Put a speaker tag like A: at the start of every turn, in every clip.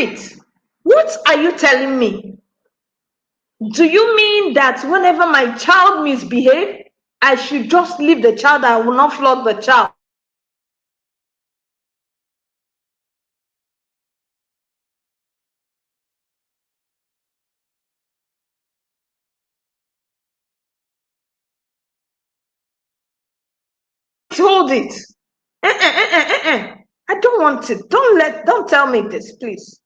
A: it. What are you telling me? Do you mean that whenever my child misbehaves, I should just leave the child, I will not flog the child? Hold it. I don't want it. Don't tell me this, please.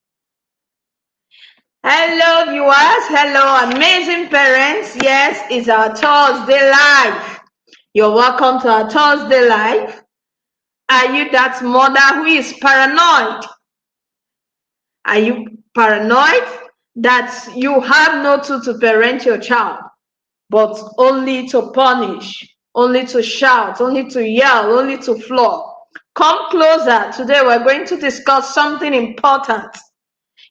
A: Hello, viewers. Hello, amazing parents. Yes, it's our Thursday live. You're welcome to our Thursday live. Are you that mother who is paranoid? Are you paranoid that you have no tool to parent your child, but only to punish, only to shout, only to yell, only to flog? Come closer. Today we're going to discuss something important.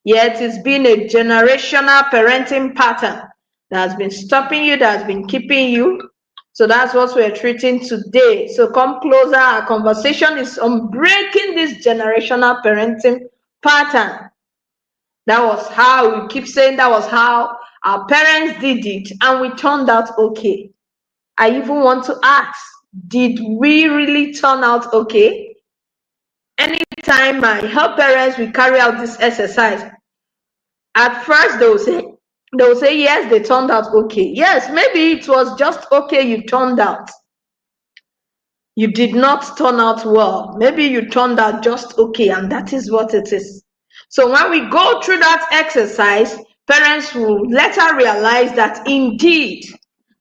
A: Yet it's been a generational parenting pattern that has been stopping you, that has been keeping you. So that's what we're treating today. So come closer. Our conversation is on breaking this generational parenting pattern. That was how we keep saying that was how our parents did it, and we turned out okay. I even want to ask, did we really turn out okay? Anytime I help parents, we carry out this exercise. At first, they will say, yes, they turned out okay. Yes, maybe it was just okay you turned out. You did not turn out well. Maybe you turned out just okay, and that is what it is. So when we go through that exercise, parents will later realize that indeed,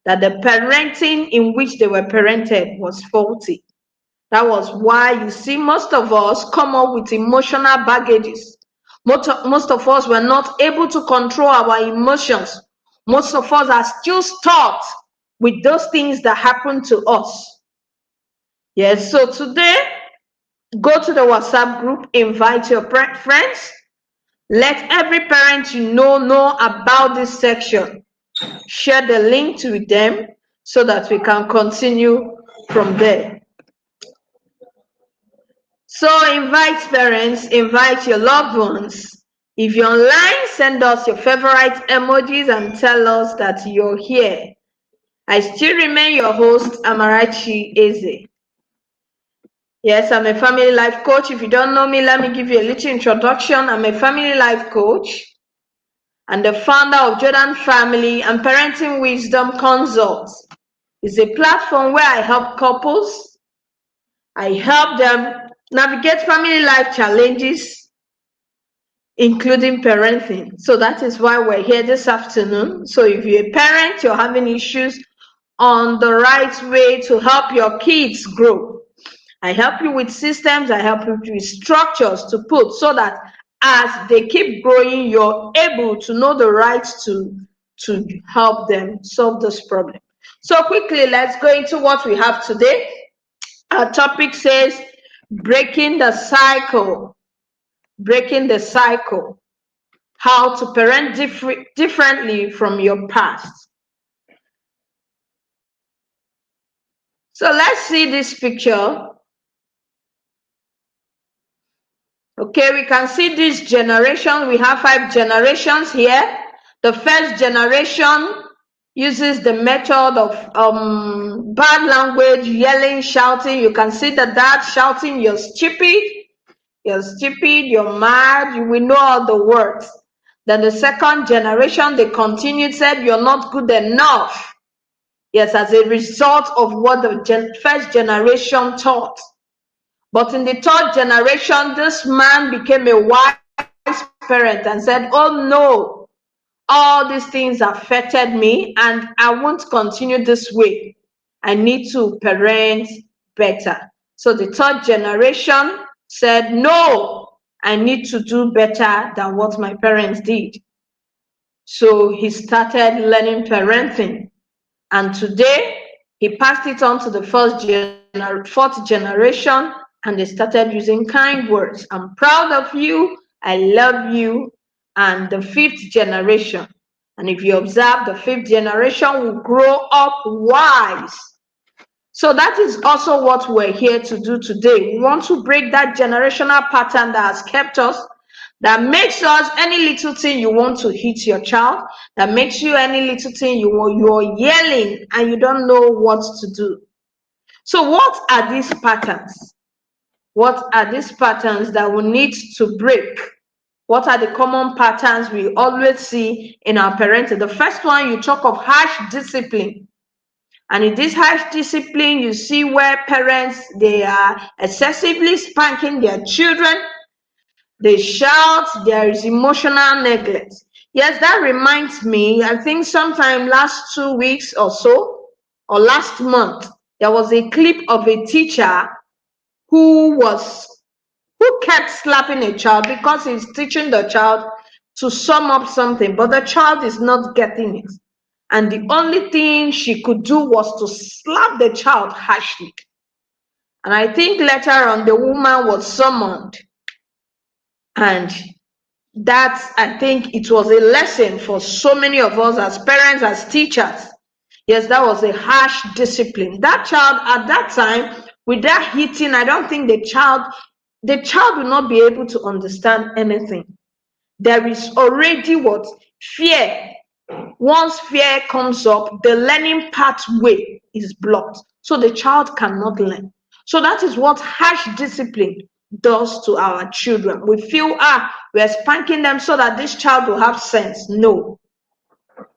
A: that the parenting in which they were parented was faulty. That was why you see most of us come up with emotional baggages. Most of us were not able to control our emotions. Most of us are still stuck with those things that happened to us. Yes, so today, go to the WhatsApp group, invite your friends. Let every parent you know about this section. Share the link with them so that we can continue from there. So invite parents, invite your loved ones. If you're online, send us your favorite emojis and tell us that you're here. I still remain your host, Amarachi Eze. Yes, I'm a family life coach. If you don't know me, let me give you a little introduction. I'm a family life coach and the founder of Jordan Family and Parenting Wisdom Consults. It's a platform where I help couples. I help them navigate family life challenges, including parenting. So that is why we're here this afternoon. So if you're a parent, you're having issues on the right way to help your kids grow, I help you with systems, I help you with structures to put so that as they keep growing, you're able to know the right to help them solve this problem. So quickly, let's go into what we have today. Our topic says breaking the cycle. Breaking the cycle. How to parent differently from your past. So let's see this picture. Okay, we can see this generation. We have 5 generations here. The first generation uses the method of bad language, yelling, shouting. You can see the dad shouting, you're stupid, you're mad. We know all the words. Then the second generation, they continued, said, you're not good enough. Yes, as a result of what the first generation taught. But in the third generation, this man became a wise parent and said, oh no, all these things affected me and I won't continue this way. I need to parent better. So the third generation said, no, I need to do better than what my parents did. So he started learning parenting. And today, he passed it on to the fourth generation, and they started using kind words. I'm proud of you, I love you. And the 5th generation. And if you observe, the 5th generation will grow up wise. So that is also what we're here to do today. We want to break that generational pattern that has kept us, that makes us any little thing you want to hit your child, that makes you any little thing you're yelling and you don't know what to do. So what are these patterns? What are these patterns that we need to break? What are the common patterns we always see in our parenting? The first one, you talk of harsh discipline. And in this harsh discipline, you see where parents, they are excessively spanking their children. They shout, there is emotional neglect. Yes, that reminds me, I think sometime last 2 weeks or so, or last month, there was a clip of a teacher who kept slapping a child because he's teaching the child to sum up something, but the child is not getting it. And the only thing she could do was to slap the child harshly. And I think later on the woman was summoned, and that, I think it was a lesson for so many of us as parents, as teachers. Yes, that was a harsh discipline. That child at that time, with that hitting, I don't think the child will not be able to understand anything. There is already what? Fear. Once fear comes up, the learning pathway is blocked. So the child cannot learn. So that is what harsh discipline does to our children. We feel, we're spanking them so that this child will have sense. No.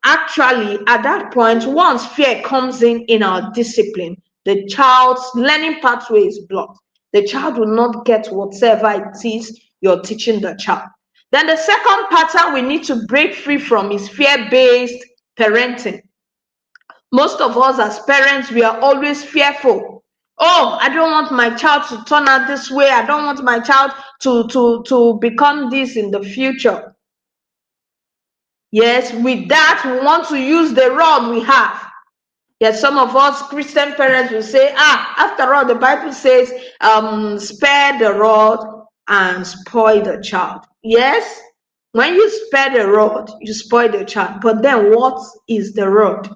A: Actually, at that point, once fear comes in our discipline, the child's learning pathway is blocked. The child will not get whatever it is you're teaching the child. Then the second pattern we need to break free from is fear-based parenting. Most of us as parents, we are always fearful. Oh, I don't want my child to turn out this way. I don't want my child to become this in the future. Yes, with that, we want to use the rod we have. Yes, some of us Christian parents will say, after all, the Bible says, spare the rod and spoil the child. Yes, when you spare the rod, you spoil the child. But then what is the rod?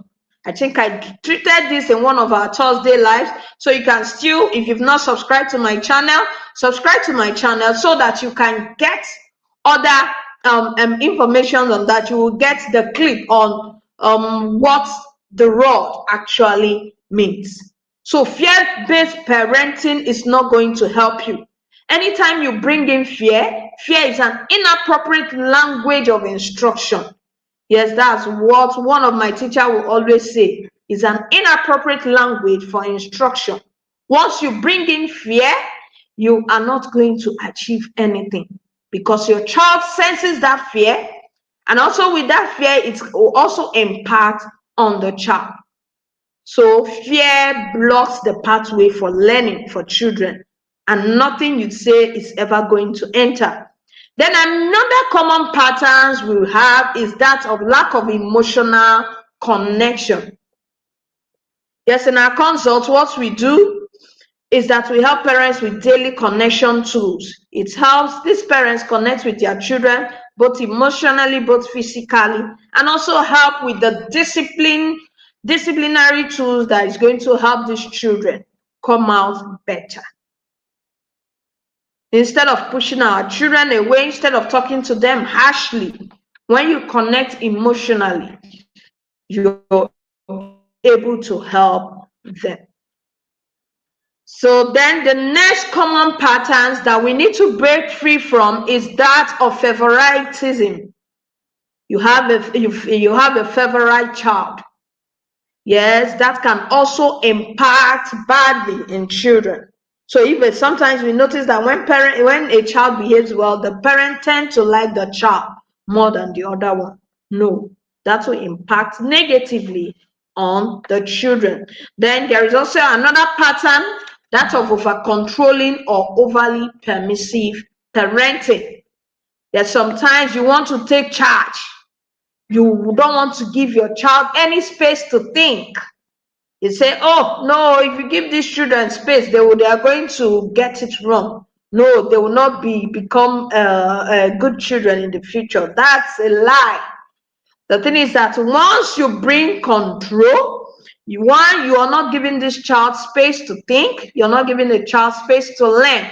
A: I think I treated this in one of our Thursday lives. So you can still, if you've not subscribed to my channel, subscribe to my channel so that you can get other information on that. You will get the clip on what the rod actually means. So fear-based parenting is not going to help you. Anytime you bring in fear, fear is an inappropriate language of instruction. Yes, that's what one of my teachers will always say, is an inappropriate language for instruction. Once you bring in fear, you are not going to achieve anything because your child senses that fear, and also with that fear, it will also impact on the child. So fear blocks the pathway for learning for children, and nothing you say is ever going to enter. Then another common patterns we have is that of lack of emotional connection. Yes, in our consult, what we do is that we help parents with daily connection tools. It helps these parents connect with their children, both emotionally, both physically, and also help with the disciplinary tools that is going to help these children come out better. Instead of pushing our children away, instead of talking to them harshly, when you connect emotionally, you're able to help them. So then the next common patterns that we need to break free from is that of favoritism. You have a favorite child. Yes, that can also impact badly in children. So even sometimes we notice that when a child behaves well, the parent tends to like the child more than the other one. No, that will impact negatively on the children. Then there is also another pattern, that of over-controlling or overly permissive parenting. That sometimes you want to take charge. You don't want to give your child any space to think. You say, oh, no, if you give these children space, they are going to get it wrong. No, they will not become good children in the future. That's a lie. The thing is that once you bring control, you are not giving this child space to think. You're not giving the child space to learn.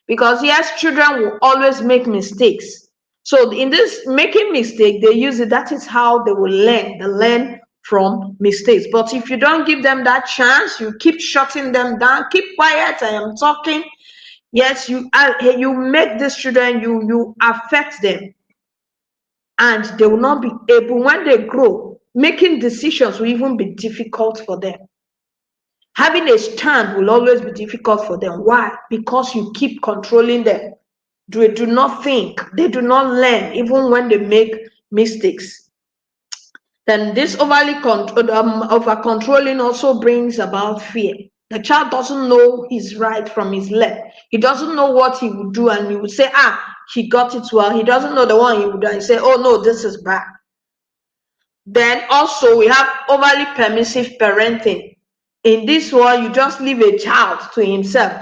A: Because yes, children will always make mistakes. So in this making mistake, they use it. That is how they will learn. They learn from mistakes. But if you don't give them that chance, you keep shutting them down. Keep quiet. I am talking. Yes, you make these children. You affect them, and they will not be able. When they grow, making decisions will even be difficult for them. Having a stand will always be difficult for them. Why? Because you keep controlling them. They do not think, they do not learn, even when they make mistakes. Then this over controlling also brings about fear. The child doesn't know his right from his left. He doesn't know what he would do, and he would say, he got it well. He doesn't know the one he would do, and he say, oh no, this is bad. Then also we have overly permissive parenting. In this one, you just leave a child to himself.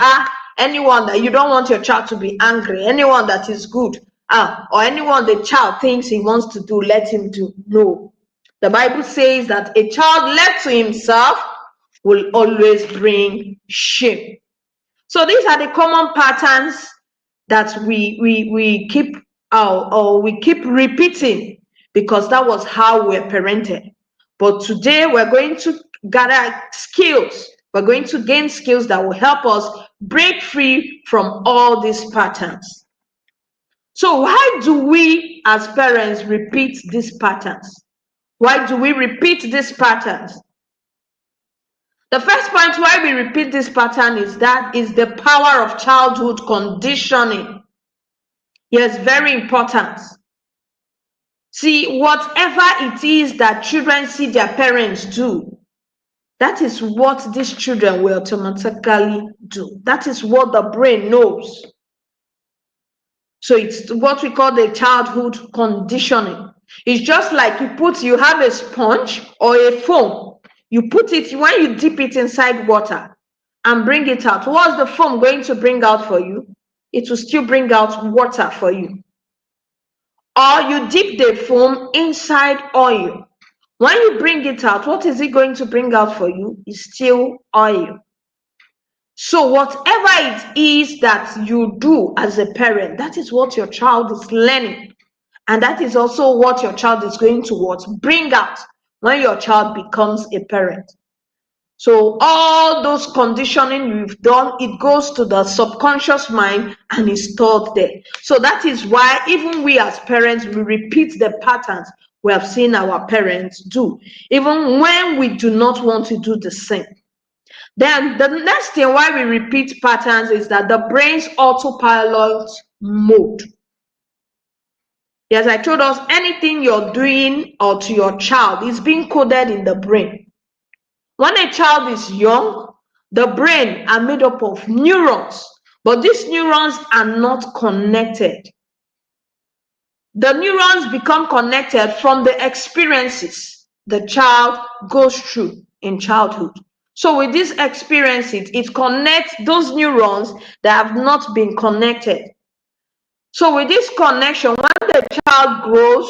A: Anyone that you don't want your child to be angry, anyone that is good, or anyone the child thinks he wants to do, let him do. No. The Bible says that a child left to himself will always bring shame. So these are the common patterns that we keep or we keep repeating because that was how we're parented. But today we're going to gather skills. We're going to gain skills that will help us break free from all these patterns. So why do we as parents repeat these patterns? Why do we repeat these patterns? The first point why we repeat this pattern is the power of childhood conditioning. Yes, very important. See, whatever it is that children see their parents do, that is what these children will automatically do. That is what the brain knows. So it's what we call the childhood conditioning. It's just like you have a sponge or a foam. You put it, when you dip it inside water and bring it out, what's the foam going to bring out for you? It will still bring out water for you. Or you dip the foam inside oil. When you bring it out, what is it going to bring out for you? It's still oil. So whatever it is that you do as a parent, that is what your child is learning. And that is also what your child is going to bring out when your child becomes a parent. So all those conditioning you've done, it goes to the subconscious mind and is stored there. So that is why even we as parents, we repeat the patterns we have seen our parents do, even when we do not want to do the same. Then the next thing why we repeat patterns is that the brain's autopilot mode. Yes, I told us anything you're doing or to your child is being coded in the brain. When a child is young, the brain are made up of neurons, but these neurons are not connected. The neurons become connected from the experiences the child goes through in childhood. So with these experiences, it connects those neurons that have not been connected. So with this connection, when the child grows,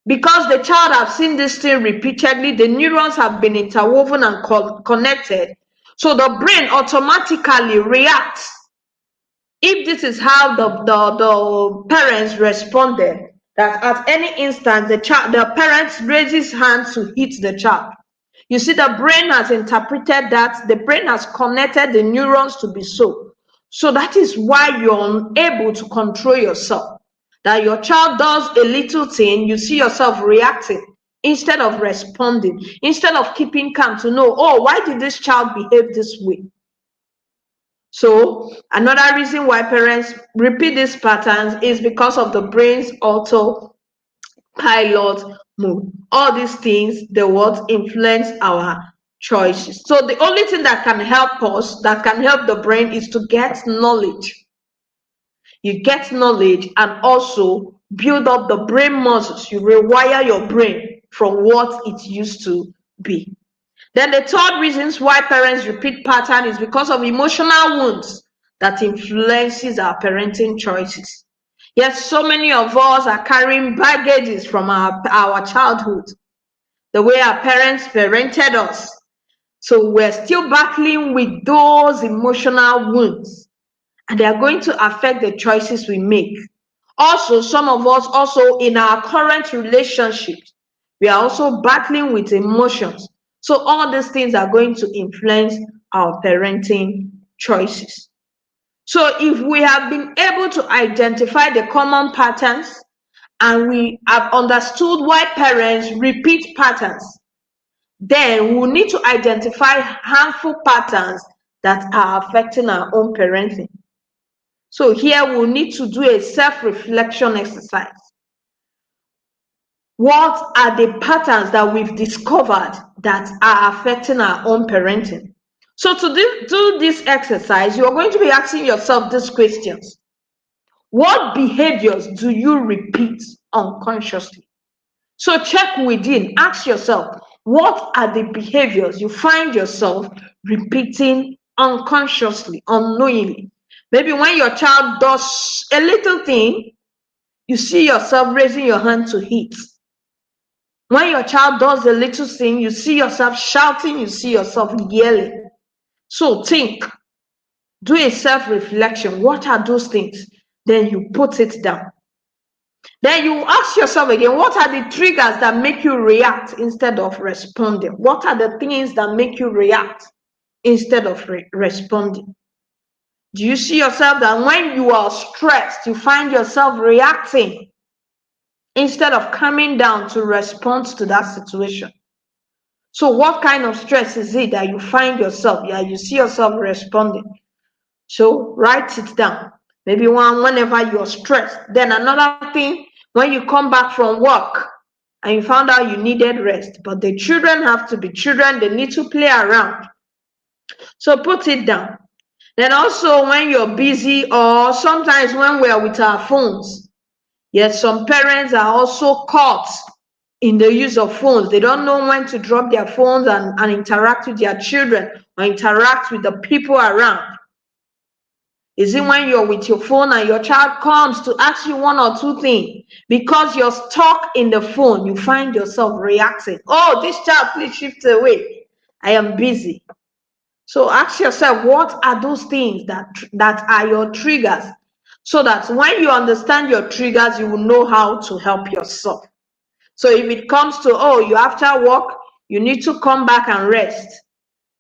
A: because the child has seen this thing repeatedly, the neurons have been interwoven and connected. So the brain automatically reacts. If this is how the parents responded, that at any instant the parent raises hands to hit the child. You see, the brain has interpreted that, the brain has connected the neurons to be so. So that is why you're unable to control yourself. That your child does a little thing, you see yourself reacting instead of responding, instead of keeping calm to know, oh, why did this child behave this way? So another reason why parents repeat these patterns is because of the brain's autopilot mode. All these things, they will influence our choices. So the only thing that can help us, that can help the brain, is to get knowledge. You get knowledge and also build up the brain muscles. You rewire your brain from what it used to be. Then the third reasons why parents repeat pattern is because of emotional wounds that influences our parenting choices. Yes, so many of us are carrying baggages from our childhood, the way our parents parented us. So we're still battling with those emotional wounds, and they are going to affect the choices we make. Also, some of us also in our current relationships, we are also battling with emotions. So all these things are going to influence our parenting choices. So if we have been able to identify the common patterns and we have understood why parents repeat patterns, then we need to identify harmful patterns that are affecting our own parenting. So here we'll need to do a self-reflection exercise. What are the patterns that we've discovered that are affecting our own parenting? So to do this exercise, you're going to be asking yourself these questions. What behaviors do you repeat unconsciously? So check within, ask yourself, what are the behaviors you find yourself repeating unconsciously, unknowingly? Maybe when your child does a little thing, you see yourself raising your hand to hit. When your child does a little thing, you see yourself shouting, you see yourself yelling. So think, do a self-reflection. What are those things? Then you put it down. Then you ask yourself again, what are the triggers that make you react instead of responding? What are the things that make you react instead of responding? Do you see yourself that when you are stressed, you find yourself reacting instead of calming down to respond to that situation? So what kind of stress is it that you find yourself, you see yourself responding? So write it down. Maybe whenever you're stressed. Then another thing, when you come back from work and you found out you needed rest, but the children have to be children, they need to play around. So put it down. Then also when you're busy or sometimes when we're with our phones, yes, some parents are also caught in the use of phones. They don't know when to drop their phones and interact with their children or interact with the people around. Is it when you're with your phone and your child comes to ask you one or two things? Because you're stuck in the phone, you find yourself reacting. Oh, this child, please shift away. I am busy. So ask yourself, what are those things that are your triggers? So that when you understand your triggers, you will know how to help yourself. So if it comes to, oh, you after work, you need to come back and rest.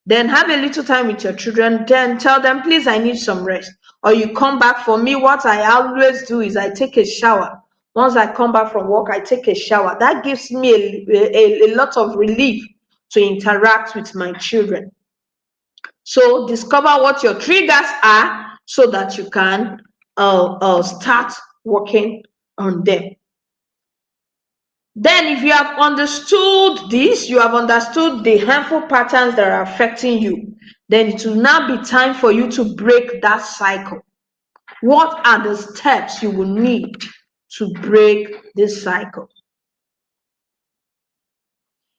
A: Then have a little time with your children, then tell them, please, I need some rest. Or you come back. For me, what I always do is I take a shower. Once I come back from work, I take a shower. That gives me a lot of relief to interact with my children. So discover what your triggers are so that you can start working on them. Then if you have understood this, you have understood the harmful patterns that are affecting you, then it will now be time for you to break that cycle. What are the steps you will need to break this cycle?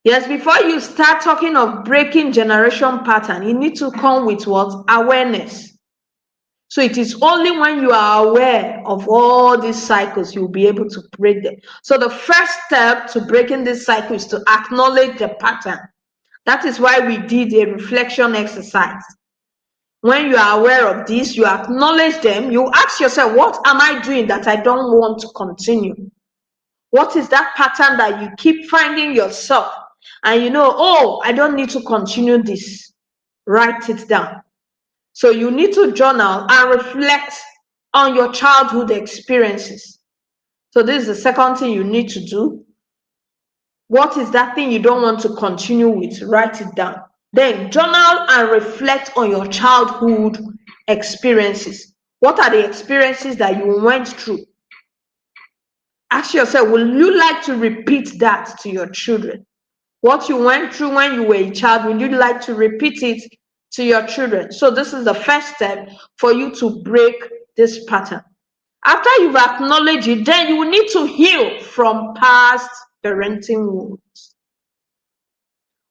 A: Yes, before you start talking of breaking generation pattern, you need to come with what? Awareness. So it is only when you are aware of all these cycles you'll be able to break them. So the first step to breaking this cycle is to acknowledge the pattern. That is why we did a reflection exercise. When you are aware of this, you acknowledge them, you ask yourself, what am I doing that I don't want to continue? What is that pattern that you keep finding yourself? And you know, oh, I don't need to continue this. Write it down. So you need to journal and reflect on your childhood experiences. So this is the second thing you need to do. What is that thing you don't want to continue with? Write it down. Then journal and reflect on your childhood experiences. What are the experiences that you went through? Ask yourself, will you like to repeat that to your children? What you went through when you were a child, would you like to repeat it to your children? So this is the first step for you to break this pattern. After you've acknowledged it, then you will need to heal from past parenting wounds.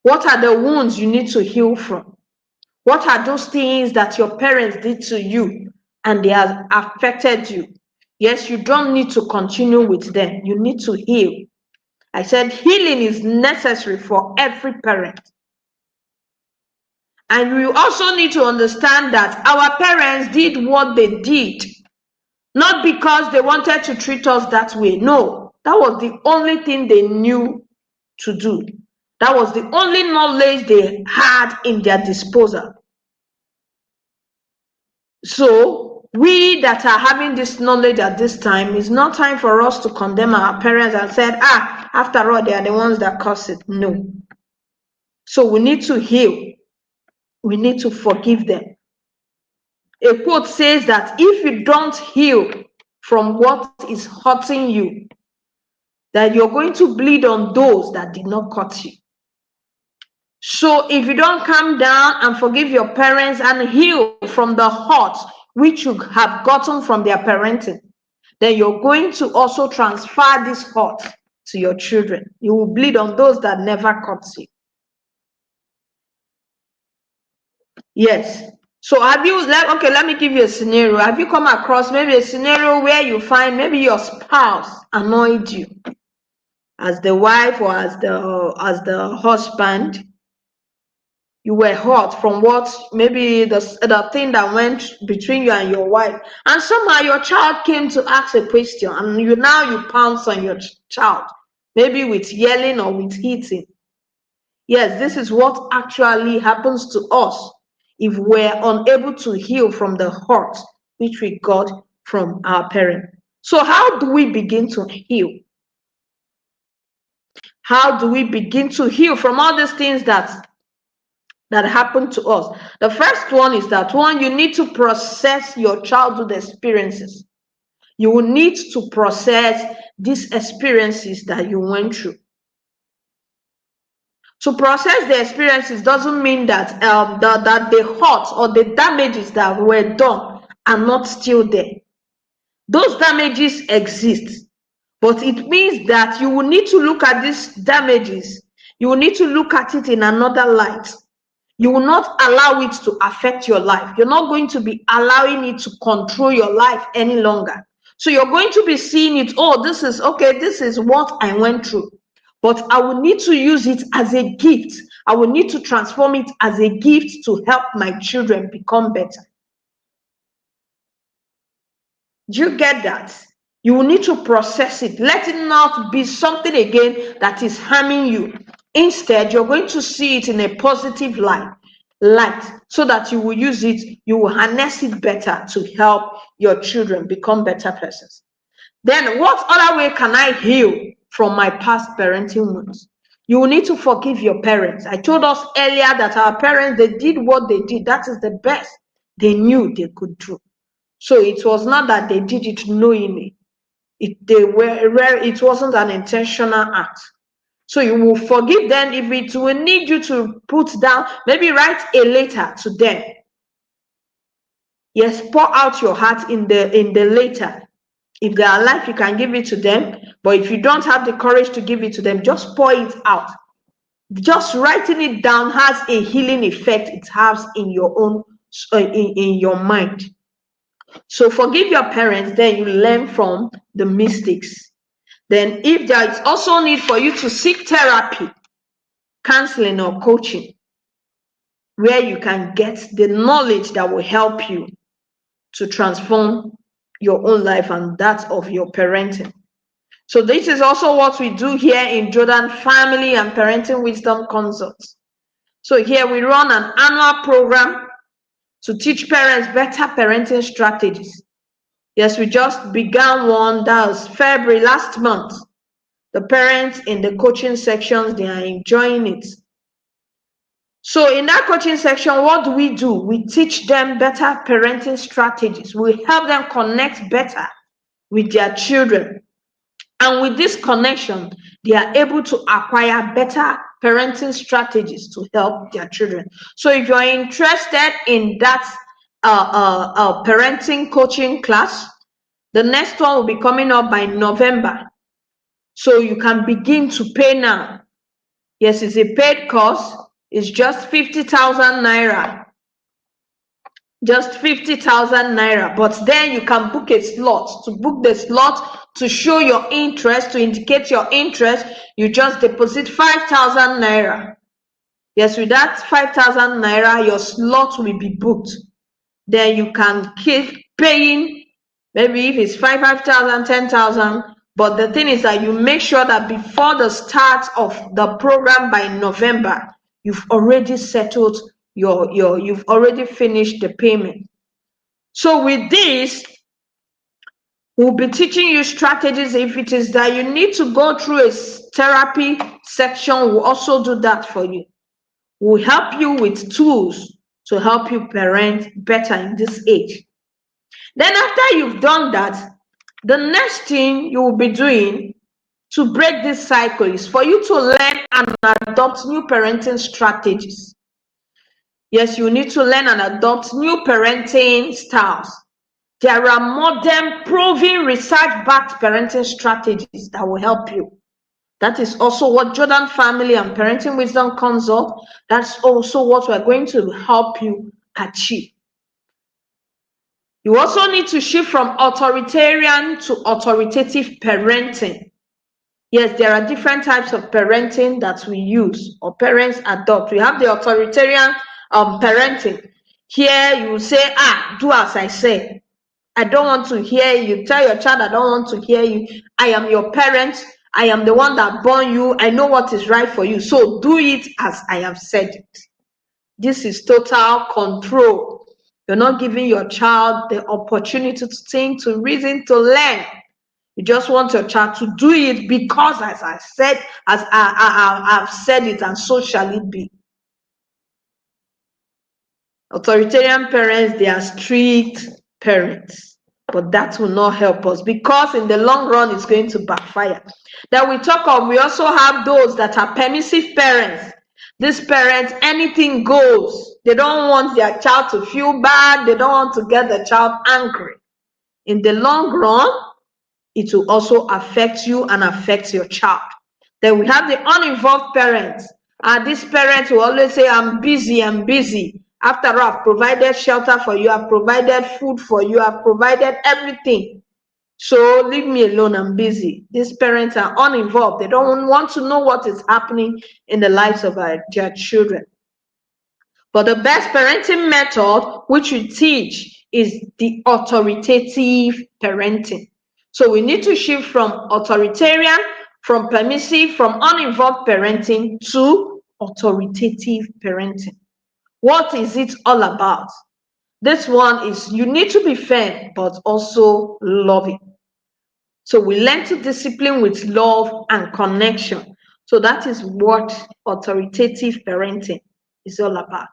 A: What are the wounds you need to heal from? What are those things that your parents did to you and they have affected you? Yes, you don't need to continue with them. You need to heal. I said healing is necessary for every parent. And we also need to understand that our parents did what they did Not because they wanted to treat us that way. No, that was the only thing they knew to do. That was the only knowledge they had in their disposal. So we that are having this knowledge at this time, is not time for us to condemn our parents and say, after all, they are the ones that caused it. No. So we need to heal. We need to forgive them. A quote says that if you don't heal from what is hurting you, that you're going to bleed on those that did not cut you. So if you don't calm down and forgive your parents and heal from the hurt which you have gotten from their parenting, then you're going to also transfer this hurt to your children. You will bleed on those that never cut you. Yes. So have you, okay, let me give you a scenario. Have you come across maybe a scenario where you find maybe your spouse annoyed you as the wife or as the husband? You were hurt from what maybe the thing that went between you and your wife, and somehow your child came to ask a question, and you pounce on your child, maybe with yelling or with hitting. Yes, this is what actually happens to us if we're unable to heal from the hurt which we got from our parent. So how do we begin to heal? How do we begin to heal from all these things that happen to us? The first one is that you need to process your childhood experiences. You will need to process these experiences that you went through. To process the experiences doesn't mean that that the hurt or the damages that were done are not still there. Those damages exist, but it means that you will need to look at these damages. You will need to look at it in another light. You will not allow it to affect your life. You're not going to be allowing it to control your life any longer. So you're going to be seeing it, this is okay, this is what I went through. But I will need to use it as a gift. I will need to transform it as a gift to help my children become better. Do you get that? You will need to process it. Let it not be something again that is harming you. Instead, you're going to see it in a positive light, so that you will use it, you will harness it better to help your children become better persons. Then what other way can I heal from my past parenting wounds? You will need to forgive your parents. I told us earlier that our parents, they did what they did. That is the best they knew they could do. So it was not that they did it knowingly. It wasn't an intentional act. So you will forgive them. If it will need you to put down, maybe write a letter to them. Yes, pour out your heart in the letter. If they are alive, you can give it to them. But if you don't have the courage to give it to them, just pour it out. Just writing it down has a healing effect it has in your own in your mind. So forgive your parents, then you learn from the mistakes. Then if there is also need for you to seek therapy, counseling or coaching, where you can get the knowledge that will help you to transform your own life and that of your parenting. So this is also what we do here in Jordan Family and Parenting Wisdom Consults. So here we run an annual program to teach parents better parenting strategies. Yes, we just began one. That was February last month. The parents in the coaching sections, they are enjoying it. So in that coaching section, what do? We teach them better parenting strategies. We help them connect better with their children. And with this connection, they are able to acquire better parenting strategies to help their children. So if you're interested in that parenting coaching class, the next one will be coming up by November. So you can begin to pay now. Yes, it's a paid course. It's just 50,000 naira. Just 50,000 naira. But then you can book a slot. To book the slot, to show your interest, to indicate your interest, you just deposit 5,000 naira. Yes, with that 5,000 naira, your slot will be booked. Then you can keep paying Maybe if it's 5,000, 10,000, but the thing is that you make sure that before the start of the program by November, you've already settled you've already finished the payment. So with this, we'll be teaching you strategies. If it is that you need to go through a therapy section, we'll also do that for you. We'll help you with tools to help you parent better in this age. Then after you've done that, the next thing you will be doing to break this cycle is for you to learn and adopt new parenting strategies. Yes, you need to learn and adopt new parenting styles. There are modern, proven, research-backed parenting strategies that will help you. That is also what Jordan Family and Parenting Wisdom Consult, that's also what we're going to help you achieve. You also need to shift from authoritarian to authoritative parenting. Yes, there are different types of parenting that we use or parents adopt. We have the authoritarian parenting. Here you say, do as I say. I don't want to hear you. Tell your child, I don't want to hear you. I am your parent. I am the one that born you. I know what is right for you. So do it as I have said it. This is total control. You're not giving your child the opportunity to think, to reason, to learn. You just want your child to do it because, as I said, as I've said it, and so shall it be. Authoritarian parents, they are strict parents, but that will not help us because in the long run, it's going to backfire. Then we also have those that are permissive parents. These parents, anything goes. They don't want their child to feel bad. They don't want to get the child angry. In the long run, it will also affect you and affect your child. Then we have the uninvolved parents. These parents will always say, I'm busy, I'm busy. After all, I've provided shelter for you, I've provided food for you, I've provided everything. So leave me alone, I'm busy. These parents are uninvolved. They don't want to know what is happening in the lives of their children. But the best parenting method which we teach is the authoritative parenting. So we need to shift from authoritarian, from permissive, from uninvolved parenting to authoritative parenting. What is it all about? This one is you need to be firm, but also loving. So we learn to discipline with love and connection. So that is what authoritative parenting is all about.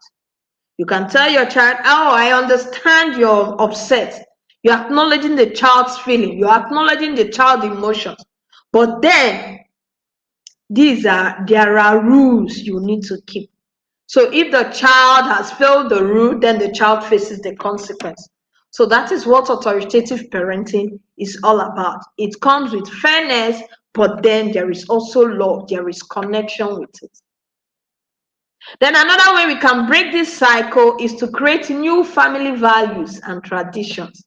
A: You can tell your child, I understand you're upset. You're acknowledging the child's feeling. You're acknowledging the child's emotions. But then, there are rules you need to keep. So if the child has failed the rule, then the child faces the consequence. So that is what authoritative parenting is all about. It comes with fairness, but then there is also love. There is connection with it. Then another way we can break this cycle is to create new family values and traditions.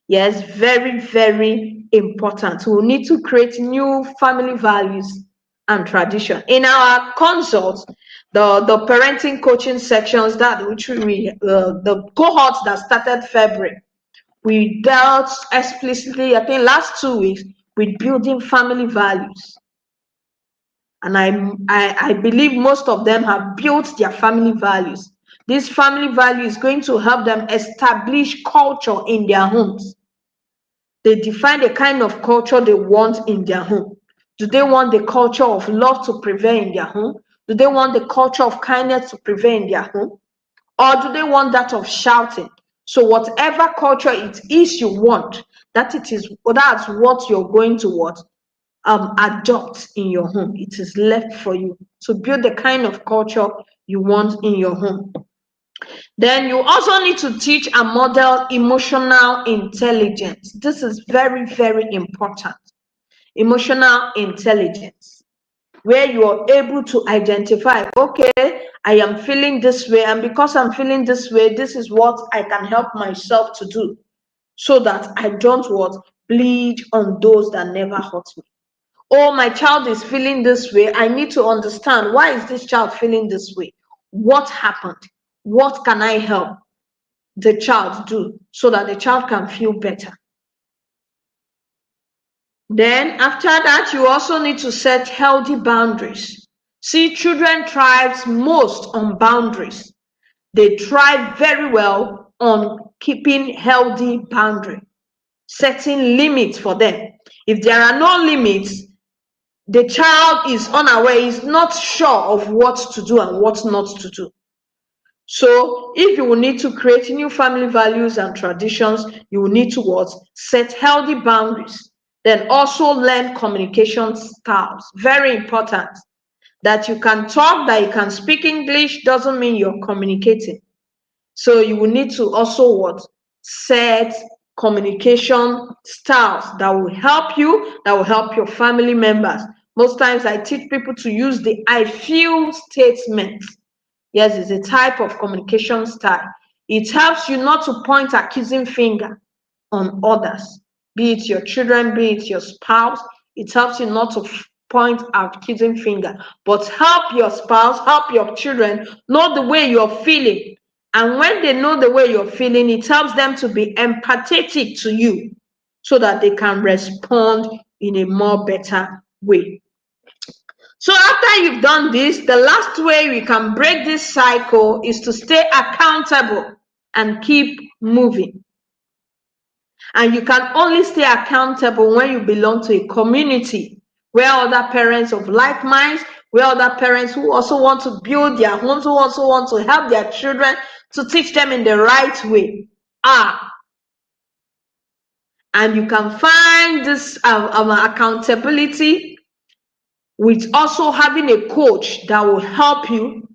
A: Yes, very, very important. We need to create new family values and tradition. In our consults, the parenting coaching sections the cohorts that started February, we dealt explicitly, I think last 2 weeks, with building family values. And I believe most of them have built their family values. This family value is going to help them establish culture in their homes. They define the kind of culture they want in their home. Do they want the culture of love to prevail in their home? Do they want the culture of kindness to prevail in their home? Or do they want that of shouting? So whatever culture it is you want, that's what you're going to adopt in your home. It is left for you to build the kind of culture you want in your home. Then you also need to teach and model emotional intelligence. This is very, very important. Emotional intelligence, where you are able to identify, okay, I am feeling this way, and because I'm feeling this way, this is what I can help myself to do so that I don't bleed on those that never hurt me. Oh, my child is feeling this way. I need to understand, why is this child feeling this way? What happened? What can I help the child do so that the child can feel better? Then after that, you also need to set healthy boundaries. See, children thrive most on boundaries. They thrive very well on keeping healthy boundary, setting limits for them. If there are no limits, the child is unaware, is not sure of what to do and what not to do. So if you will need to create new family values and traditions, you will need to what? Set healthy boundaries. Then also learn communication styles. Very important. That you can talk, that you can speak English doesn't mean you're communicating. So you will need to also what? Set communication styles that will help you, that will help your family members. Most times I teach people to use the I feel statement. Yes, it's a type of communication style. It helps you not to point accusing finger on others, be it your children, be it your spouse. It helps you not to point accusing finger, but help your spouse, help your children know the way you're feeling. And when they know the way you're feeling, it helps them to be empathetic to you so that they can respond in a more better way. So after you've done this, the last way we can break this cycle is to stay accountable and keep moving. And you can only stay accountable when you belong to a community where other parents of like minds, where other parents who also want to build their homes, who also want to help their children to teach them in the right way are. And you can find this accountability with also having a coach that will help you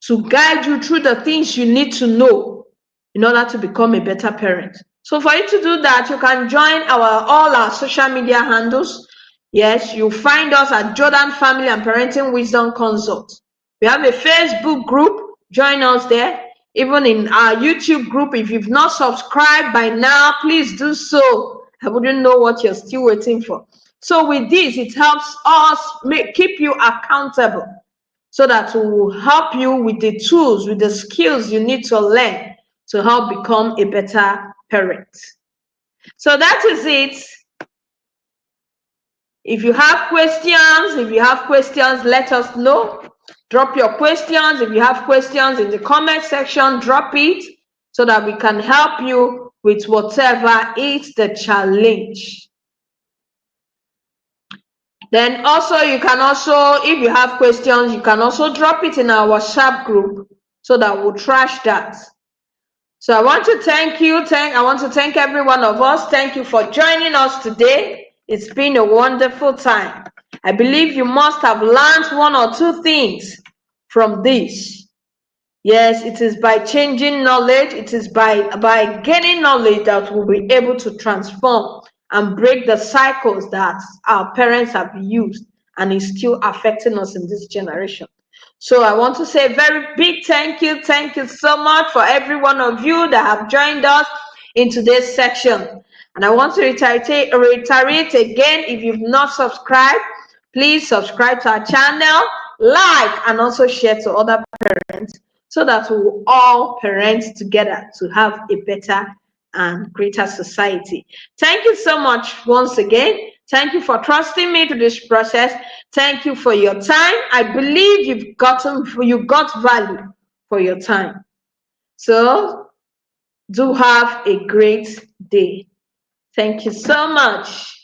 A: to guide you through the things you need to know in order to become a better parent. So for you to do that, you can join all our social media handles. Yes, you'll find us at Jordan Family and Parenting Wisdom Consult. We have a Facebook group. Join us there. Even in our YouTube group, if you've not subscribed by now, please do so. I wouldn't know what you're still waiting for. So with this, it helps us keep you accountable so that we will help you with the tools, with the skills you need to learn to help become a better parent. So that is it. If you have questions, let us know. Drop your questions. If you have questions in the comment section, drop it so that we can help you with whatever is the challenge. Then also, you can also, if you have questions, you can also drop it in our WhatsApp group so that we'll trash that. So I want to thank you. I want to thank every one of us. Thank you for joining us today. It's been a wonderful time. I believe you must have learned one or two things from this. Yes, it is by changing knowledge, it is by gaining knowledge that we'll be able to transform and break the cycles that our parents have used and is still affecting us in this generation. So I want to say a very big thank you. Thank you so much for every one of you that have joined us in today's section. And I want to reiterate again, if you've not subscribed, please subscribe to our channel, like, and also share to other parents so that we will all parent together to have a better and greater society. Thank you so much once again. Thank you for trusting me to this process. Thank you for your time. I believe you got value for your time. So do have a great day. Thank you so much.